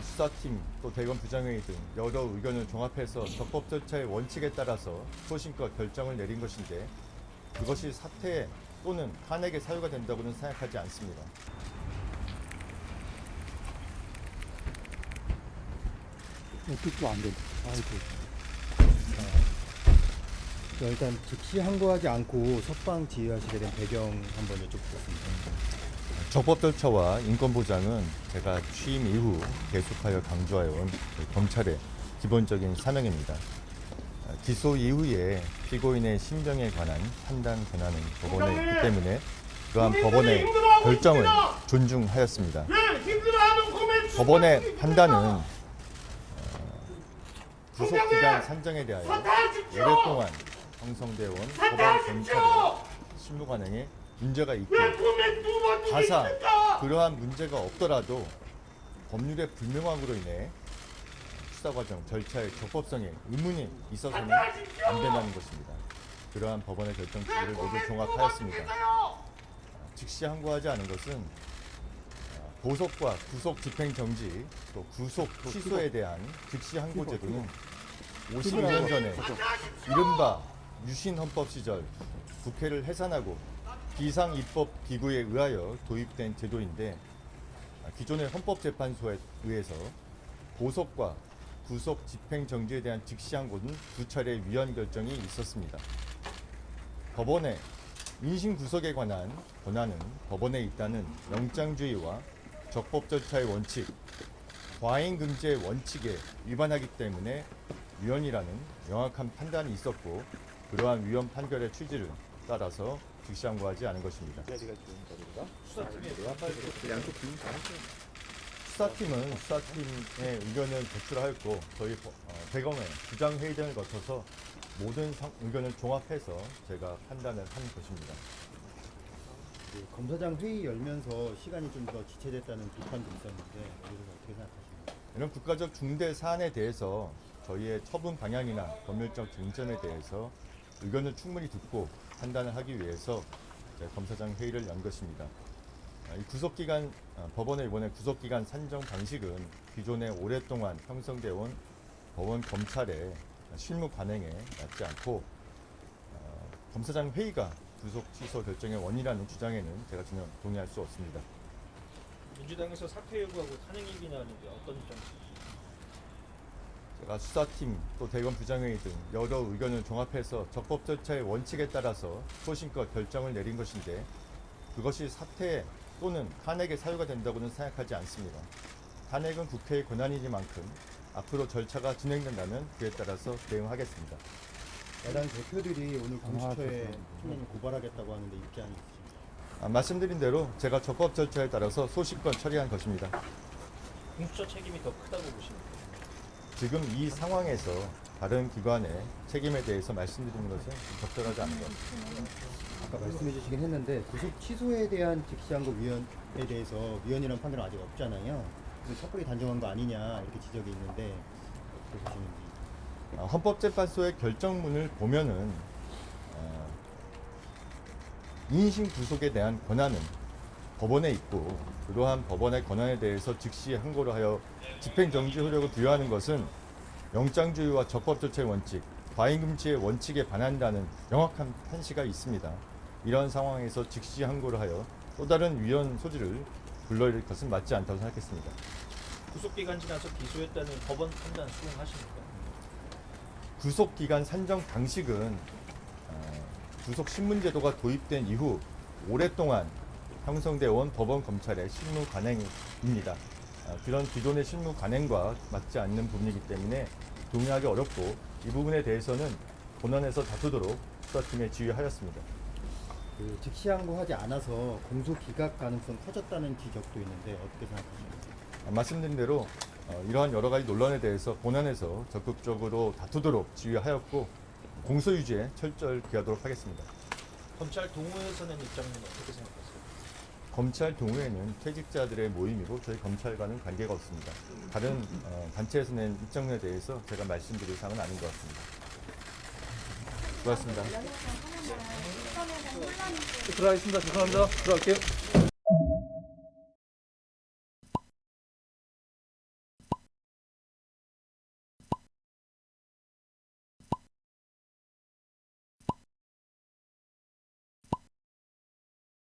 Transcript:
수사팀 또 대검 부장회의 등 여러 의견을 종합해서 적법 절차의 원칙에 따라서 소신껏 결정을 내린 것인데 그것이 사퇴 또는 탄핵에 사유가 된다고는 생각하지 않습니다. 뜻도 안 된다. 아이고. 일단 즉시 항고하지 않고 석방 지휘하시게 된 배경 한번 여쭤보겠습니다. 적법 절차와 인권 보장은 제가 취임 이후 계속하여 강조해온 검찰의 기본적인 사명입니다. 기소 이후에 피고인의 심정에 관한 판단 권한은 법원에 있기 때문에 그러한 법원의 결정을 존중하였습니다. 법원의 판단은 구속기간 산정에 대하여 오랫동안 형성되어 온 법원 검찰의 실무 관행에 문제가 있고 가사 그러한 문제가 없더라도 법률의 불명확으로 인해 수사 과정 절차의 적법성에 의문이 있어서는 안 된다는 것입니다. 그러한 법원의 결정 취지를 모두 종합하였습니다. 즉시 항고하지 않은 것은 보석과 구속 집행 정지 또 구속 취소에 대한 즉시 항고 제도는 52년 전에 이른바 유신 헌법 시절 국회를 해산하고 비상 입법 기구에 의하여 도입된 제도인데 기존의 헌법재판소에 의해서 보석과 구속 집행 정지에 대한 즉시 항고는 2차례 위헌 결정이 있었습니다. 법원의 인신 구속에 관한 권한은 법원에 있다는 영장주의와 적법 절차의 원칙, 과잉 금지의 원칙에 위반하기 때문에 위헌이라는 명확한 판단이 있었고 그러한 위헌 판결의 취지를 따라서 즉시 항고하지 않은 것입니다. 수사팀은 수사팀의 의견을 제출하였고 저희 대검의 부장회의 등을 거쳐서 모든 의견을 종합해서 제가 판단을 한 것입니다. 검사장 회의 열면서 시간이 좀 더 지체됐다는 비판도 있었는데 여기서 어떻게 생각하십니까? 이런 국가적 중대 사안에 대해서 저희의 처분 방향이나 법률적 쟁점에 대해서 의견을 충분히 듣고 판단을 하기 위해서 검사장 회의를 연 것입니다. 이 구속기간 법원의 이번에 구속기간 산정 방식은 기존에 오랫동안 형성되어 온 법원 검찰의 실무 관행에 맞지 않고 검사장 회의가 구속 취소 결정의 원인이라는 주장에는 제가 전혀 동의할 수 없습니다. 민주당에서 사퇴 요구하고 탄핵 얘기나 하는데 어떤 입장이십니까? 제가 수사팀 또 대검 부장회의 등 여러 의견을 종합해서 적법 절차의 원칙에 따라서 소신껏 결정을 내린 것인데 그것이 사퇴 또는 탄핵의 사유가 된다고는 생각하지 않습니다. 탄핵은 국회의 권한이니만큼 앞으로 절차가 진행된다면 그에 따라서 대응하겠습니다. 야당 대표들이 오늘 공수처에 총장님 고발하겠다고 하는데 입장이 있으십니까? 말씀드린 대로 제가 적법 절차에 따라서 소신껏 처리한 것입니다. 공수처 책임이 더 크다고 보십니까? 지금 이 상황에서 다른 기관의 책임에 대해서 말씀드리는 것은 적절하지 않은 것 같습니다. 아까 말씀해 주시긴 했는데 구속 취소에 대한 즉시 항고 위헌에 대해서 위헌이라는 판결은 아직 없잖아요. 그래서 섣불리 단정한 거 아니냐 이렇게 지적이 있는데 어떻게 보시는지. 헌법재판소의 결정문을 보면은 인신 구속에 대한 권한은 법원에 있고 그러한 법원의 권한에 대해서 즉시 항고를 하여 집행정지 효력을 부여하는 것은 영장주의와 적법 절차의 원칙, 과잉금지의 원칙에 반한다는 명확한 판시가 있습니다. 이러한 상황에서 즉시 항고를 하여 또 다른 위헌 소지를 불러일으킬 것은 맞지 않다고 생각했습니다. 구속기간 지나서 기소했다는 법원 판단 수긍하십니까? 구속기간 산정 방식은 구속신문제도가 도입된 이후 오랫동안 형성되어 온 법원 검찰의 실무 관행입니다. 그런 기존의 실무 관행과 맞지 않는 부분이기 때문에 동의하기 어렵고 이 부분에 대해서는 본원에서 다투도록 수사팀에 지휘하였습니다. 즉시 항고하지 않아서 공소 기각 가능성 커졌다는 지적도 있는데 어떻게 생각하십니까? 말씀드린 대로 이러한 여러 가지 논란에 대해서 본원에서 적극적으로 다투도록 지휘하였고 공소 유지에 철저히 기하도록 하겠습니다. 검찰 동호회에서 낸 입장은 어떻게 생각하세요? 검찰 동호회는 퇴직자들의 모임이고 저희 검찰과는 관계가 없습니다. 다른 단체에서 낸 입장문에 대해서 제가 말씀드릴 사항은 아닌 것 같습니다. 수고하셨습니다. 연예상 하는 말 인터넷에 혼란이 들어가겠습니다. 죄송합니다. 들어갈게요.